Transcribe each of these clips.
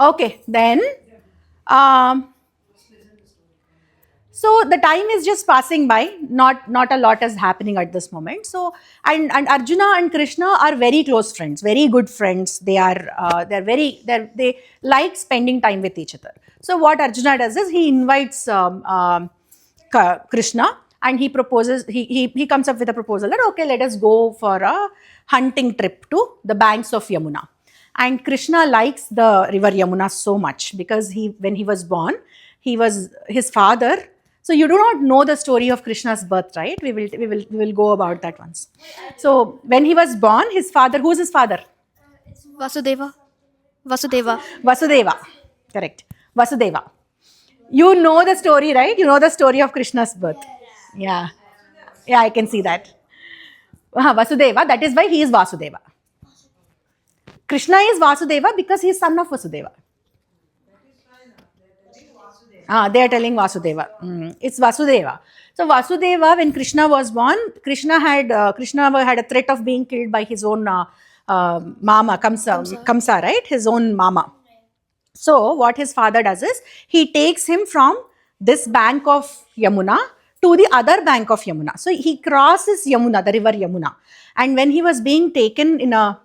Okay, then um, so the time is just passing by. Not a lot is happening at this moment. So and Arjuna and Krishna are very close friends, very good friends. They like spending time with each other. So what Arjuna does is he invites Krishna, and he proposes. He comes up with a proposal that okay, let us go for a hunting trip to the banks of Yamuna. And Krishna likes the river Yamuna so much because when he was born, his father. So you do not know the story of Krishna's birth, right? We will go about that once. So when he was born, his father, who's his father? Vasudeva. Vasudeva. Vasudeva. Correct. Vasudeva. You know the story, right? You know the story of Krishna's birth. Yeah. Yeah, I can see that. Vasudeva, that is why he is Vasudeva. Krishna is Vasudeva because he is son of Vasudeva. They are telling Vasudeva. It's Vasudeva. So Vasudeva, when Krishna was born, Krishna had a threat of being killed by his own mama, Kamsa, right? His own mama. So what his father does is he takes him from this bank of Yamuna to the other bank of Yamuna. So he crosses Yamuna, the river Yamuna. And when he was being taken in a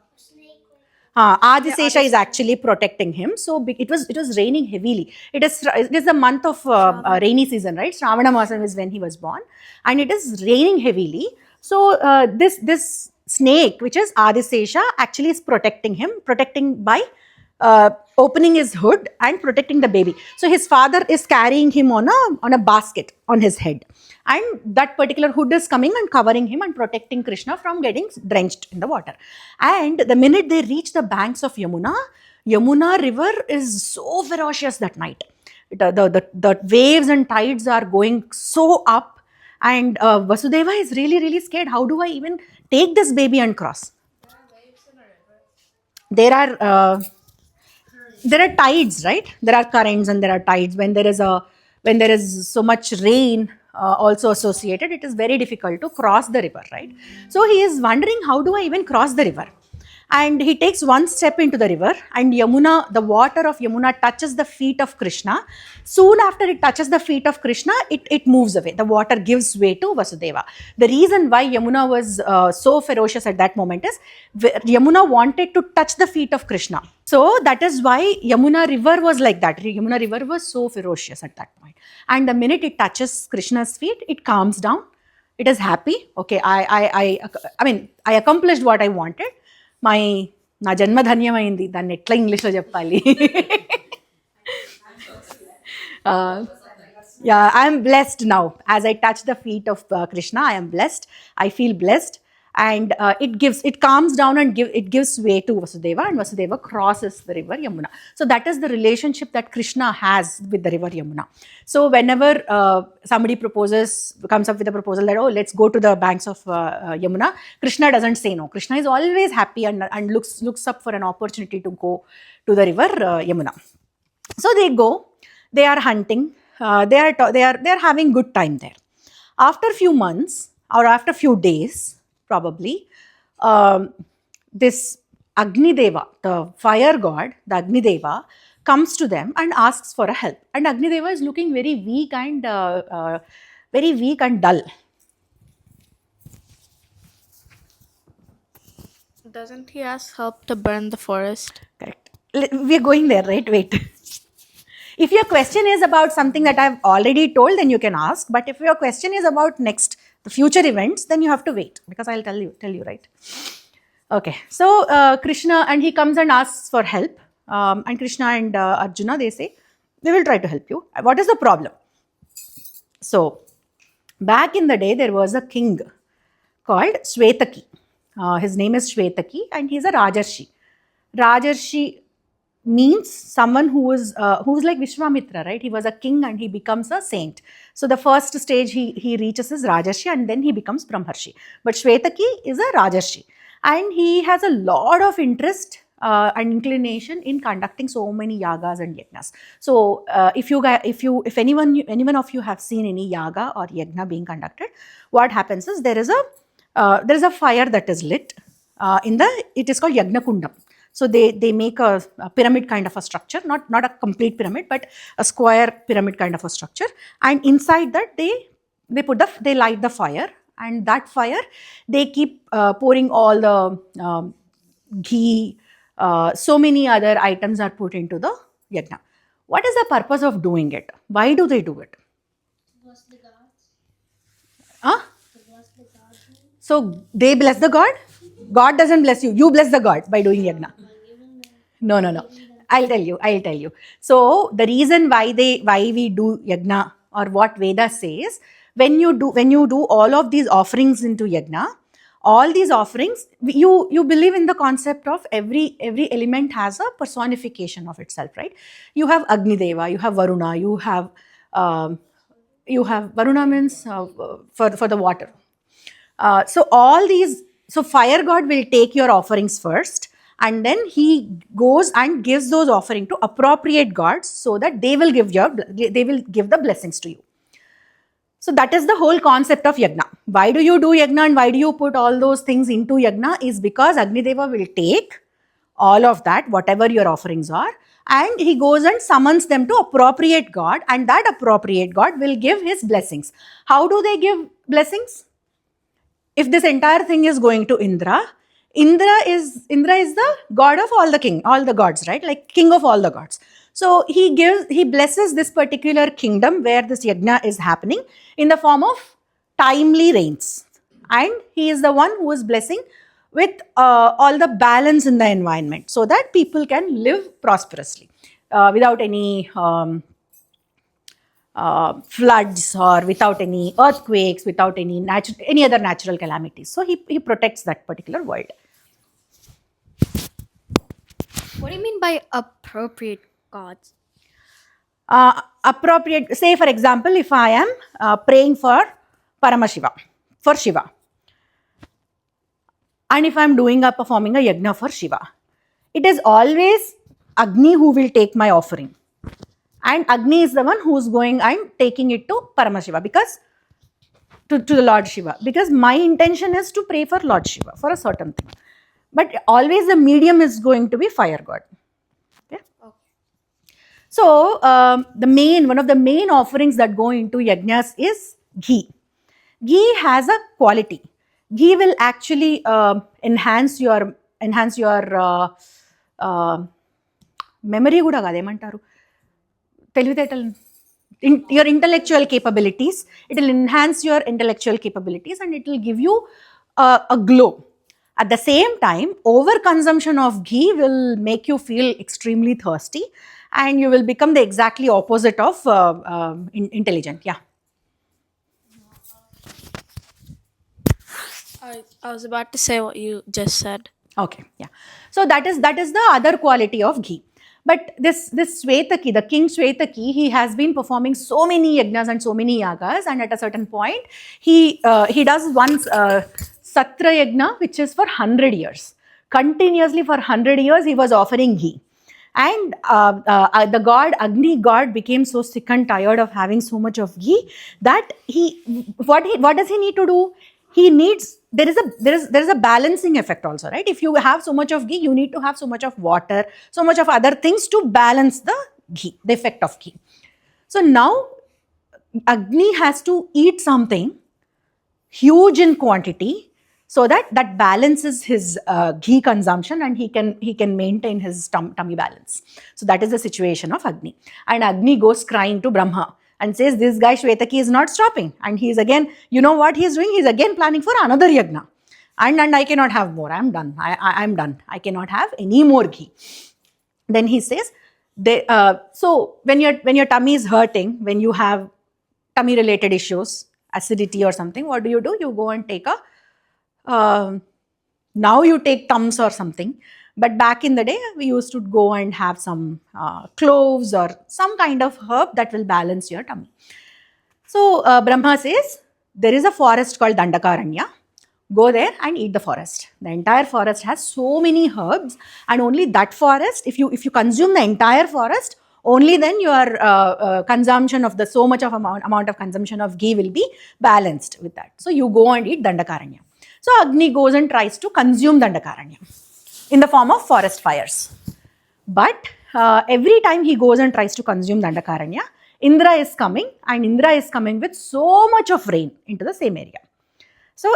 Adisesha is actually protecting him. So it was raining heavily. It is the month of rainy season, right? Shravana Masam is when he was born, and it is raining heavily. So this snake, which is Adisesha, actually is protecting by opening his hood and protecting the baby. So his father is carrying him on a basket on his head, and that particular hood is coming and covering him and protecting Krishna from getting drenched in the water. And the minute they reach the banks of Yamuna river is so ferocious that night. The waves and tides are going so up, and Vasudeva is really, really scared. How do I even take this baby and cross? There are tides, right? There are currents and there are tides. When there is so much rain also associated, it is very difficult to cross the river, right? So he is wondering, how do I even cross the river? And he takes one step into the river, and the water of Yamuna touches the feet of Krishna. Soon after it touches the feet of Krishna, it moves away. The water gives way to Vasudeva. The reason why Yamuna was so ferocious at that moment is Yamuna wanted to touch the feet of Krishna. So that is why Yamuna river was like that. Yamuna river was so ferocious at that point. And the minute it touches Krishna's feet, it calms down. It is happy. Okay, I mean, I accomplished what I wanted. నా జన్మ ధన్యమైంది, దాన్ని ఎట్లా ఇంగ్లీష్లో చెప్పాలి? Yeah, I am blessed now. As I touch the feet of Krishna, I am blessed. I feel blessed. And it calms down and it gives way to Vasudeva, and Vasudeva crosses the river Yamuna. So that is the relationship that Krishna has with the river Yamuna. So whenever somebody comes up with a proposal that, oh, let's go to the banks of Yamuna, Krishna doesn't say no. Krishna is always happy and looks up for an opportunity to go to the river Yamuna. So they go, they are hunting, they are having good time there. After few months or after few days, probably, this Agnideva, the fire god, the Agnideva, comes to them and asks for a help. And Agnideva is looking very weak and dull. Doesn't he ask help to burn the forest? Correct. We are going there, right? Wait. If your question is about something that I've already told, then you can ask. But if your question is about the future events, then you have to wait, because I'll tell you, right? Okay. So Krishna, and he comes and asks for help. And Krishna and Arjuna, they say, we will try to help you. What is the problem? So back in the day, there was a king called Shvetaki. His name is Shvetaki, and he's a Rajarshi. Rajarshi means someone who is like Vishwamitra, right? He was a king and he becomes a saint. So the first stage he reaches is Rajarshi, and then he becomes Brahmarshi. But Shvetaki is a Rajarshi, and he has a lot of interest and inclination in conducting so many yagas and yajnas. So if anyone of you have seen any yaga or yajna being conducted, what happens is there is a fire that is lit it is called Yagna Kundam. So they make a pyramid kind of a structure, not a complete pyramid, but a square pyramid kind of a structure. And inside that they light the fire, and that fire they keep pouring all the ghee, so many other items are put into the yajna. What is the purpose of doing it? Why do they do it? Huh? So they bless the god? God doesn't bless you. You bless the god by doing yajna. No, no, no. I'll tell you. So the reason why we do yajna, or what Veda says, when you do all of these offerings into yajna, all these offerings, you believe in the concept of every element has a personification of itself, right? You have Agni Deva, you have Varuna, you have Varuna means for the water. So fire god will take your offerings first, and then he goes and gives those offerings to appropriate gods so that they will give the blessings to you. So that is the whole concept of yajna. Why do you do yajna and why do you put all those things into yajna is because Agni Deva will take all of that, whatever your offerings are, and he goes and summons them to appropriate god, and that appropriate god will give his blessings. How do they give blessings? If this entire thing is going to Indra is the god of all the gods, right? Like king of all the gods. So he blesses this particular kingdom where this yajna is happening in the form of timely rains. And he is the one who is blessing with all the balance in the environment so that people can live prosperously without any floods or without any earthquakes, without any other natural calamities. So he protects that particular world. What do you mean by appropriate gods? Appropriate, say for example, if I am praying for Paramashiva, for Shiva, and if I am performing a yajna for Shiva, it is always Agni who will take my offering. And Agni is the one who is going and taking it to Paramashiva, because to the Lord Shiva, because my intention is to pray for Lord Shiva for a certain thing. But always the medium is going to be fire god. Okay? So one of the main offerings that go into yajnas is ghee. Ghee has a quality. Ghee will actually enhance your memory kuda kada emantaru తెలివితేటలు, your intellectual capabilities. It will enhance your intellectual capabilities and it will give you a glow. At the same time, overconsumption of ghee will make you feel extremely thirsty and you will become the exactly opposite of intelligent. Yeah. I was about to say what you just said. Okay, yeah. So that is the other quality of ghee. But this Svetaki, the king Svetaki, he has been performing so many yajnas and so many yagas, and at a certain point, he does one Satra yajna, which is for 100 years. Continuously for 100 years, he was offering ghee. And the god, Agni god, became so sick and tired of having so much of ghee that what does he need to do? He needs, there is a balancing effect also, right? If you have so much of ghee, you need to have so much of water, so much of other things to balance the ghee, the effect of ghee. So now Agni has to eat something huge in quantity so that balances his ghee consumption and he can maintain his tummy balance. So that is the situation of Agni. And Agni goes crying to Brahma and says, this guy Shvetaki is not stopping. And he is again, you know what he is doing? He is again planning for another yajna. And I cannot have more. I am done. I am done. I cannot have any more ghee. Then he says, so when your tummy is hurting, when you have tummy related issues, acidity or something, what do? You go and take now you take Tums or something. But back in the day, we used to go and have some cloves or some kind of herb that will balance your tummy. So Brahma says, there is a forest called Dandakaranya. Go there and eat the forest. The entire forest has so many herbs, and only that forest, if you consume the entire forest, only then your consumption of so much of amount of consumption of ghee will be balanced with that. So you go and eat Dandakaranya. So Agni goes and tries to consume Dandakaranya. in the form of forest fires. But every time he goes and tries to consume Dandakaranya, Indra is coming, and Indra is coming with so much of rain into the same area. So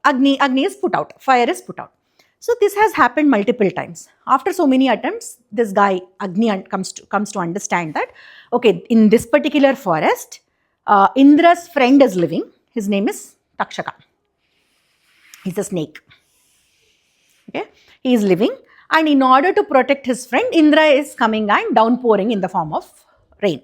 Agni is put out, fire is put out. So this has happened multiple times. After so many attempts, this guy Agni comes to understand that, okay, in this particular forest, Indra's friend is living. His name is Takshaka. He's a snake. Okay, he is living, and in order to protect his friend, Indra is coming and downpouring in the form of rain.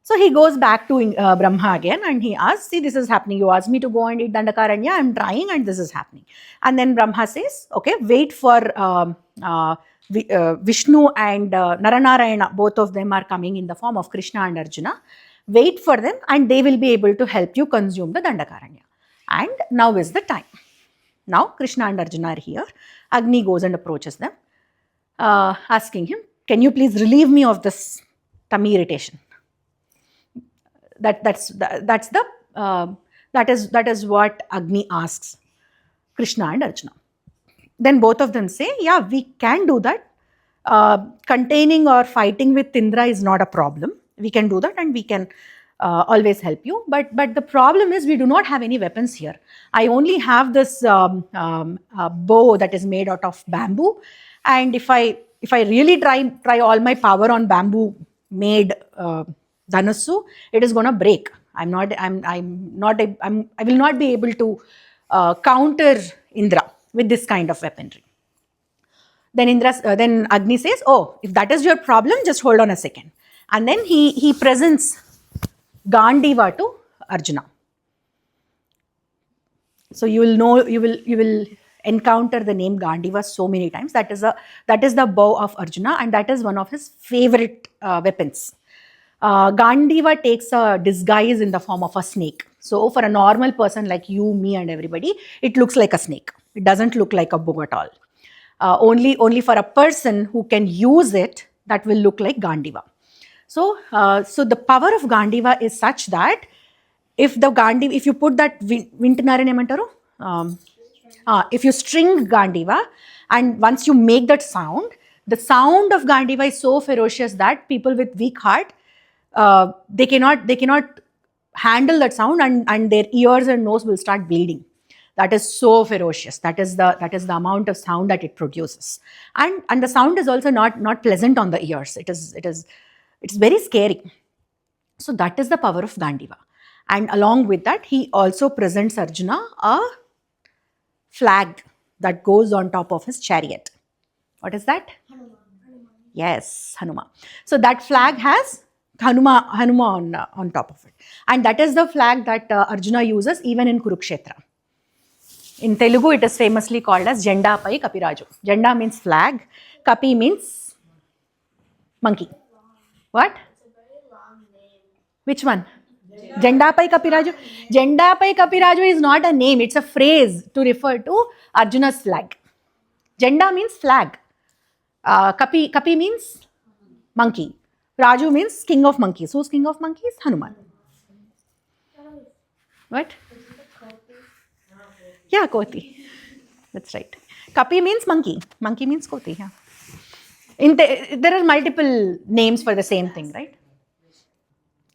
So he goes back to Brahma again and he asks, see, this is happening. You asked me to go and eat Dandakaranya. I'm trying and this is happening. And then Brahma says, okay, wait for Vishnu and Naranarayana. Both of them are coming in the form of Krishna and Arjuna. Wait for them and they will be able to help you consume the Dandakaranya. And now is the time. Now Krishna and Arjuna are here. Agni goes and approaches them, asking him, can you please relieve me of this tummy irritation? That is what Agni asks Krishna and Arjuna. Then both of them say, yeah, we can do that. Containing or fighting with Indra is not a problem. We can do that and we can always help you. But the problem is we do not have any weapons here. I only have this bow that is made out of bamboo. And if I really try all my power on bamboo made Dhanassu, it is going to break. I will not be able to counter Indra with this kind of weaponry. Then Agni says, oh, if that is your problem, just hold on a second. And then he presents Gandiva to Arjuna. So you will encounter the name Gandiva so many times. That is the bow of Arjuna, and that is one of his favorite weapons. Gandiva takes a disguise in the form of a snake. So for a normal person like you, me and everybody, it looks like a snake. It doesn't look like a bow at all. Only for a person who can use it, that will look like Gandiva. So the power of Gandiva is such that if you put that if you string Gandiva and once you make that sound, the sound of Gandiva is so ferocious that people with weak heart, they cannot handle that sound and their ears and nose will start bleeding. That is so ferocious. That is the amount of sound that it produces. And the sound is also not pleasant on the ears. It's very scary. So that is the power of Gandiva. And along with that, he also presents Arjuna a flag that goes on top of his chariot. What is that? Hanuma. Yes, Hanuma. So that flag has Hanuma on top of it. And that is the flag that Arjuna uses even in Kurukshetra. In Telugu, it is famously called as Jenda Pai Kapiraju. Jenda means flag. Kapi means monkey. What? It's a very long name. Which one? Jenda Pai Kapiraju. Jenda Pai Kapiraju is not a name. It's a phrase to refer to Arjuna's flag. Jenda means flag. Kapi means monkey. Raju means king of monkeys. Who's king of monkeys? Hanuman. What? Yeah, Koti. That's right. Kapi means monkey. Monkey means Koti. Yeah. There are multiple names for the same thing, right?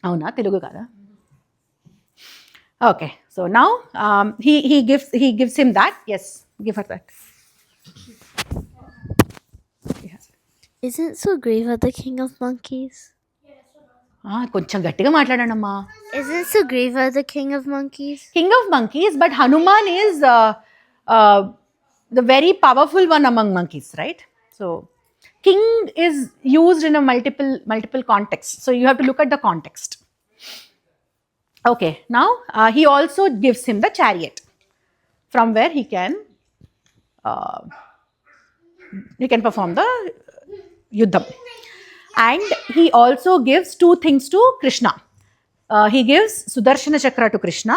Avuna, Telugu kada. Okay, so now he gives him that. Yes, give her that. Yes. Isn't Sugriva the king of monkeys? కొంచెం గట్టిగా మాట్లాడండి అమ్మా. Isn't Sugriva the king of monkeys? King of monkeys, but Hanuman is the very powerful one among monkeys, right? So king is used in a multiple contexts. So you have to look at the context. Okay, now he also gives him the chariot from where he can perform the yuddham. And he also gives two things to Krishna. He gives Sudarshana Chakra to Krishna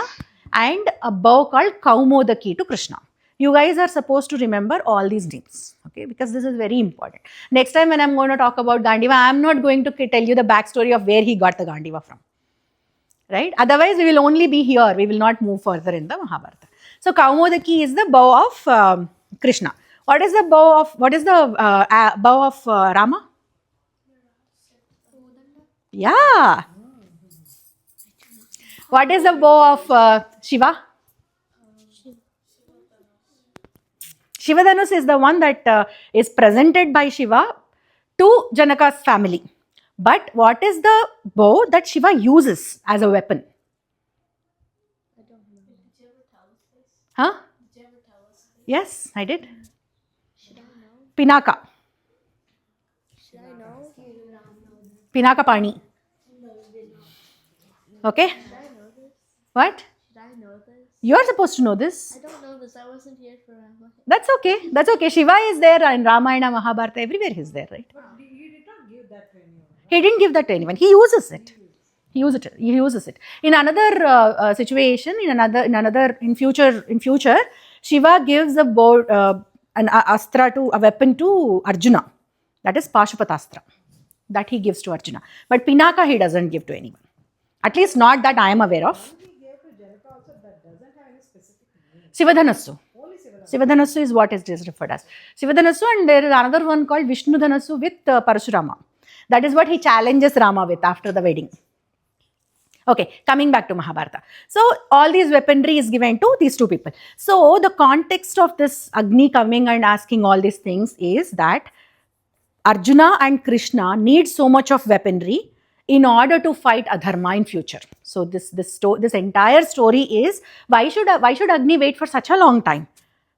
and a bow called Kaumodaki to Krishna. You guys are supposed to remember all these names, okay? Because this is very important. Next time when I'm going to talk about Gandiva, I'm not going to tell you the backstory of where he got the Gandiva from, right? Otherwise, we will only be here. We will not move further in the Mahabharata. So Kaumodaki is the bow of Krishna. What is the bow of Rama? Yeah. What is the bow of Shiva? Shivadhanus is the one that is presented by Shiva to Janaka's family. But what is the bow that Shiva uses as a weapon? Huh? Yes, I did. Pinaka. Should I know? Pinaka Pani. Okay? Should I know this? What? Should I know this? You are supposed to know this. I don't know this. I wasn't here for Rama. That's okay. That's okay. Shiva is there in Ramayana, Mahabharata, everywhere he's there, right? He didn't give that to anyone. He uses it. He uses it. In another situation, in future, Shiva gives a bow, an astra to a weapon to Arjuna. That is Pashupatastra. That he gives to Arjuna. But Pinaka he doesn't give to anyone. At least not that I am aware of. Sivadhanasu. Sivadhanasu is what is referred as. Sivadhanasu, and there is another one called Vishnudhanasu with Parashurama. That is what he challenges Rama with after the wedding. Okay, coming back to Mahabharata. So, all these weaponry is given to these two people. So, the context of this Agni coming and asking all these things is that Arjuna and Krishna need so much of weaponry in order to fight adharma in future. So, this entire story is why should Agni wait for such a long time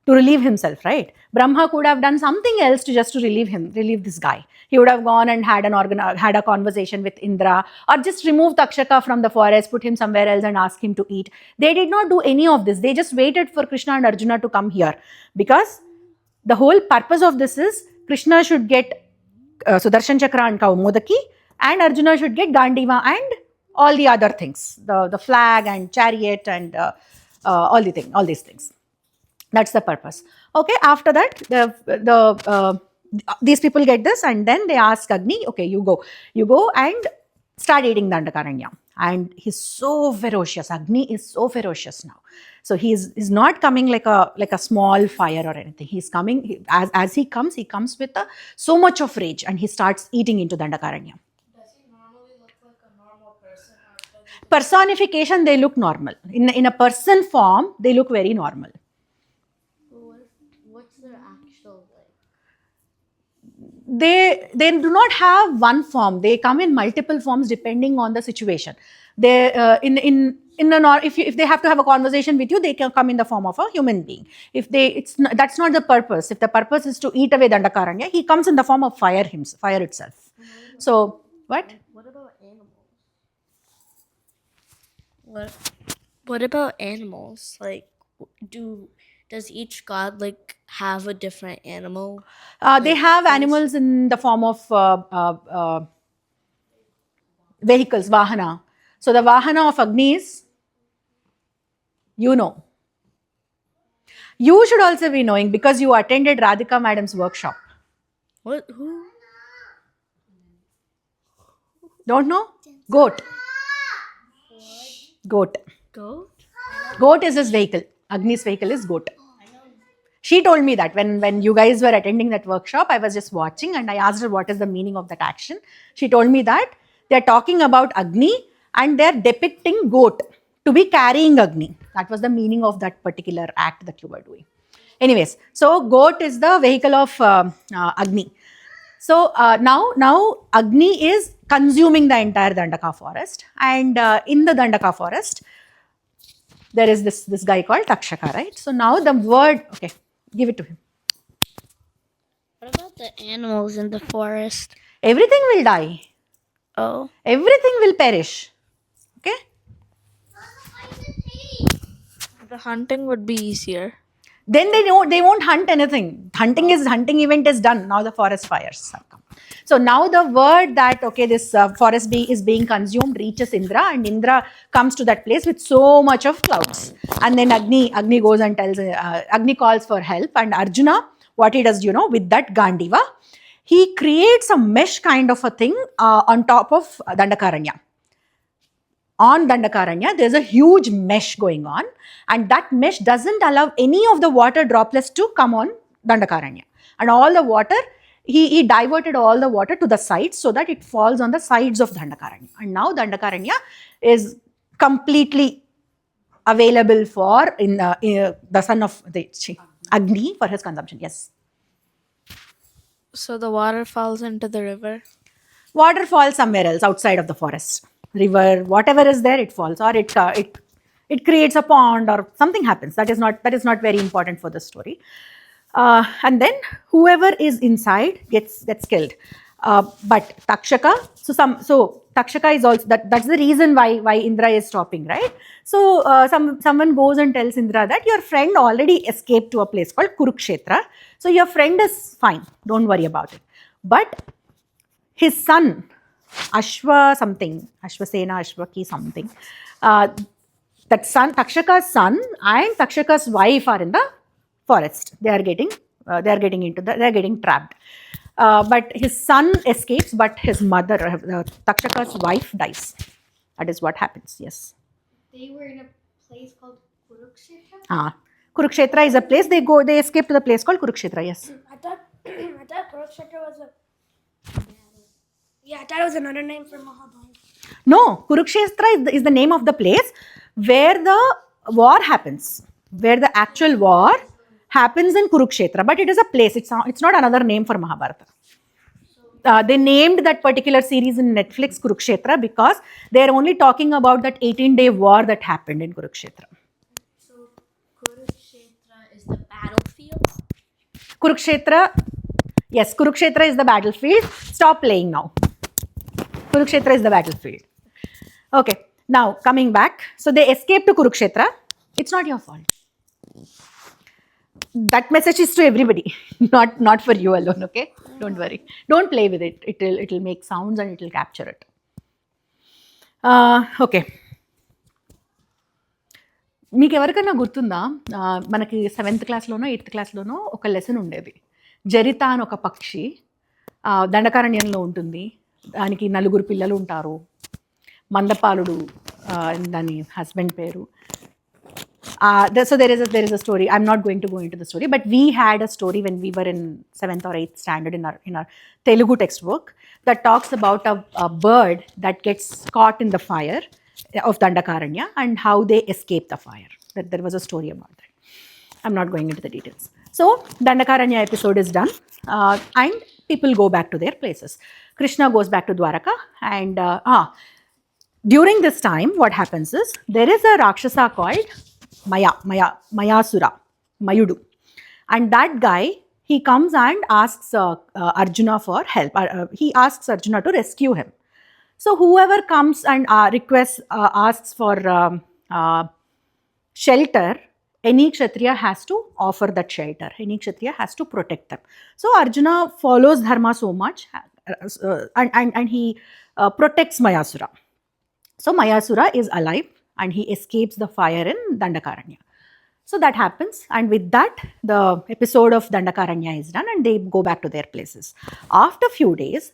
to relieve himself, right? Brahma could have done something else to relieve this guy. He would have gone and had a conversation with Indra, or just remove Takshaka from the forest, put him somewhere else and ask him to eat. They did not do any of this. They just waited for Krishna and Arjuna to come here, because the whole purpose of this is Krishna should get Sudarshan Chakra and Kaumodaki, and Arjuna should get Gandiva and all the other things, the flag and chariot and all these things. That's the purpose. Okay, after that, these people get this, and then they ask Agni, okay, you go and start eating Dandakaranya. And he's so ferocious. Agni is so ferocious now. So he's not coming like a small fire or anything. He's coming, as he comes with so much of rage, and he starts eating into Dandakaranya. Does he normally look like a normal person? Personification, they look normal. In a person form, they look very normal. What's their actual like? They do not have one form. They come in multiple forms depending on the situation. They if they have to have a conversation with you, they can come in the form of a human being. That's not the purpose. If the purpose is to eat away Dandakaranya, he comes in the form of fire itself. So what? What about animals? What about animals? Like, does each god like have a different animal? They have animals in the form of vehicles, Vahana. So the Vahana of Agni is, you know. You should also be knowing, because you attended Radhika Madam's workshop. What? Who? Don't know? Goat. Goat? Goat is his vehicle. Agni's vehicle is goat. She told me that when you guys were attending that workshop, I was just watching and I asked her what is the meaning of that action. She told me that they're talking about Agni and they're depicting goat to be carrying Agni. That was the meaning of that particular act that you were doing. Anyways, so goat is the vehicle of Agni. So now Agni is consuming the entire Dandaka forest, and in the Dandaka forest, there is this guy called Takshaka, right? So now the word, okay, give it to him. What about the animals in the forest? Everything will die. Oh. Everything will perish. Okay? The hunting would be easier. Then they won't hunt anything. Hunting event is done. Now the forest fires have come. So now the word that, okay, this forest is being consumed reaches Indra, and Indra comes to that place with so much of clouds. And then Agni goes and tells, Agni calls for help, and Arjuna, what he does, with that Gandiva, he creates a mesh kind of a thing on top of Dandakaranya. On Dandakaranya, there's a huge mesh going on, and that mesh doesn't allow any of the water droplets to come on Dandakaranya. And all the water, he diverted all the water to the sides so that it falls on the sides of Dandakaranya. And now Dandakaranya is completely available for the son of the Agni for his consumption. Yes. So the water falls into the river. Water falls somewhere else outside of the forest, river, whatever is there, it falls, or it creates a pond, or something happens. That is not very important for the story. And then whoever is inside gets killed. But Takshaka, so Takshaka is also that's the reason why Indra is stopping, right? So someone goes and tells Indra that your friend already escaped to a place called Kurukshetra. So your friend is fine. Don't worry about it. But his son, Ashwasena, Ashwaki something, that son, Takshaka's son and Takshaka's wife are in the forest. They are getting trapped. But his son escapes, but his mother, Takshaka's wife, dies. That is what happens. Yes. They were in a place called Kurukshetra? Kurukshetra is a place. They escape to the place called Kurukshetra. Yes. I thought Kurukshetra was I thought it was another name for Mahabharata. No, Kurukshetra is the name of the place where the war happens, where the actual war happens in Kurukshetra. But it is a place. It's not another name for Mahabharata. They named that particular series in Netflix Kurukshetra because they are only talking about that 18-day war that happened in Kurukshetra. So Kurukshetra is the battlefield? Yes, Kurukshetra is the battlefield. Stop playing now. Kurukshetra is the battlefield. Okay, now coming back. So they escape to Kurukshetra. It's not your fault. That message is to everybody, not for you alone, okay? Don't worry. Don't play with it. It'll make sounds and it'll capture it. Okay. మీకు ఎవరికైనా గుర్తుందా మనకి 7th క్లాస్లోనో 8th క్లాస్లోనో ఒక lesson ఉండేది. జరిత అని ఒక పక్షి దండకారణ్యంలో ఉంటుంది. దానికి 4 పిల్లలు ఉంటారు. మందపాలుడు దాని హస్బెండ్ పేరు. So there is a story. I'm not going to go into the story, but we had a story when we were in 7th or 8th standard in our Telugu textbook that talks about a bird that gets caught in the fire of Dandakaranya and how they escape the fire. That there was a story about that. I'm not going into the details. So Dandakaranya episode is done, and people go back to their places. Krishna goes back to Dwaraka, and during this time, what happens is there is a Rakshasa called Mayasura, Mayudu. And that guy, he comes and asks Arjuna for help. He asks Arjuna to rescue him. So whoever comes and asks for shelter, any Kshatriya has to offer that shelter. Any Kshatriya has to protect them. So Arjuna follows Dharma so much and he protects Mayasura. So Mayasura is alive and he escapes the fire in Dandakaranya. So that happens, and with that, the episode of Dandakaranya is done and they go back to their places. After few days,